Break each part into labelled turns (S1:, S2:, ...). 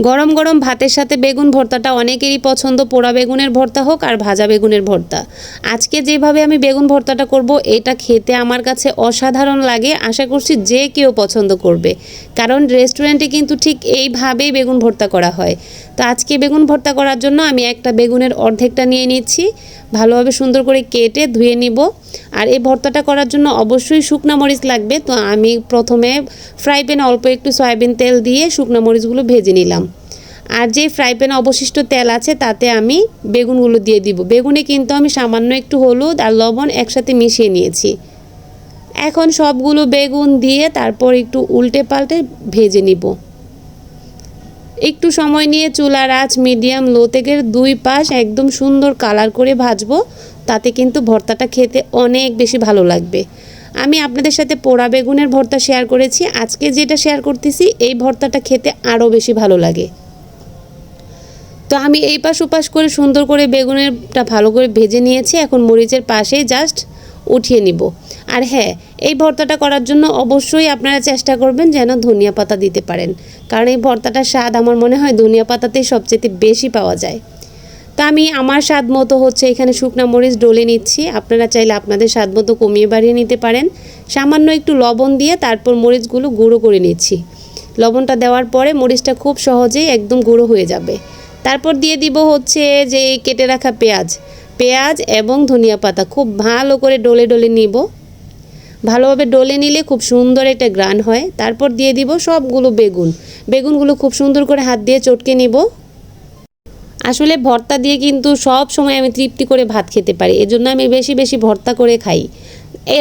S1: গরম গরম ভাতের সাথে বেগুন ভর্তাটা অনেকেরই পছন্দ, পোড়া বেগুনের ভর্তা হোক আর ভাজা বেগুনের ভর্তা। আজকে যেভাবে আমি বেগুন ভর্তাটা করব, এটা খেতে আমার কাছে অসাধারণ লাগে। আশা করছি যে কেউ পছন্দ করবে, কারণ রেস্টুরেন্টে কিন্তু ঠিক এইভাবেই বেগুন ভর্তা করা হয়। তো আজকে বেগুন ভর্তা করার জন্য আমি একটা বেগুনের অর্ধেকটা নিয়ে নিচ্ছি, ভালোভাবে সুন্দর করে কেটে ধুয়ে নিব। আর এই ভর্তাটা করার জন্য অবশ্যই শুকনো মরিচ লাগবে। তো আমি প্রথমে ফ্রাই প্যানে অল্প একটু সয়াবিন তেল দিয়ে শুকনো মরিচগুলো ভেজে নিলাম। আর যে ফ্রাই প্যানে অবশিষ্ট তেল আছে তাতে আমি বেগুনগুলো দিয়ে দিব। বেগুনে কিন্তু আমি সামান্য একটু হলুদ আর লবণ একসাথে মিশিয়ে নিয়েছি। এখন সবগুলো বেগুন দিয়ে তারপর একটু উল্টে পাল্টে ভেজে নিব। একটু সময় নিয়ে চুলার আঁচ মিডিয়াম লো থেকে দুই পাশ একদম সুন্দর কালার করে ভাজবো। তাতে কিন্তু ভর্তাটা খেতে অনেক বেশি ভালো লাগবে। আমি আপনাদের সাথে পোড়া বেগুনের ভর্তা শেয়ার করেছি, আজকে যেটা শেয়ার করতেছি এই ভর্তাটা খেতে আরও বেশি ভালো লাগে। তো আমি এই পাশ ওপাশ করে সুন্দর করে বেগুনেরটা ভালো করে ভেজে নিয়েছি। এখন মরিচের পাশেই জাস্ট উঠিয়ে নিব। আর হ্যাঁ, এই ভর্তাটা করার জন্য অবশ্যই আপনারা চেষ্টা করবেন যেন ধনিয়া পাতা দিতে পারেন, কারণ এই ভর্তাটার স্বাদ আমার মনে হয় ধনিয়া পাতাতেই সবচেয়ে বেশি পাওয়া যায়। তো আমি আমার স্বাদ মতো এখানে শুকনো মরিচ ডলে নিচ্ছি। আপনারা চাইলে আপনাদের স্বাদ মতো কমিয়ে বাড়িয়ে নিতে পারেন। সামান্য একটু লবণ দিয়ে তারপর মরিচগুলো গুঁড়ো করে নিচ্ছি। লবণটা দেওয়ার পরে মরিচটা খুব সহজেই একদম গুঁড়ো হয়ে যাবে। তারপর দিয়ে দিব যে কেটে রাখা পেঁয়াজ এবং ধনিয়া পাতা খুব ভালো করে ডলে ডলে নিব। ভালোভাবে ডলে নিলে খুব সুন্দর একটা গ্রান হয়। তারপর দিয়ে দিব সবগুলো বেগুনগুলো খুব সুন্দর করে হাত দিয়ে চটকে নিব। আসলে ভর্তা দিয়ে কিন্তু সব সময় আমি তৃপ্তি করে ভাত খেতে পারি, এজন্য আমি বেশি বেশি ভর্তা করে খাই।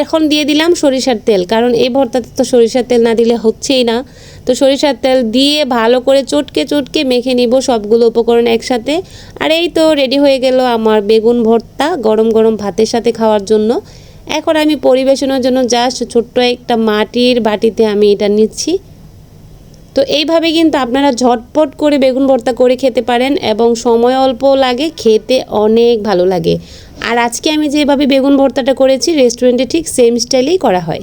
S1: এখন দিয়ে দিলাম সরিষার তেল, কারণ এই ভর্তাতে তো সরিষার তেল না দিলে হচ্ছেই না। তো সরিষার তেল দিয়ে ভালো করে চটকে মেখে নিব সবগুলো উপকরণ একসাথে। আর এই তো রেডি হয়ে গেল আমার বেগুন ভর্তা গরম গরম ভাতের সাথে খাওয়ার জন্য। এখন আমি পরিবেশনের জন্য জাস্ট ছোট্ট একটা মাটির বাটিতে আমি এটা নিচ্ছি। তো এইভাবে কিন্তু আপনারা ঝটপট করে বেগুন ভর্তা করে খেতে পারেন এবং সময় অল্প লাগে, খেতে অনেক ভালো লাগে। আর আজকে আমি যেভাবে বেগুন ভর্তাটা করেছি রেস্টুরেন্টে ঠিক সেম স্টাইলেই করা হয়।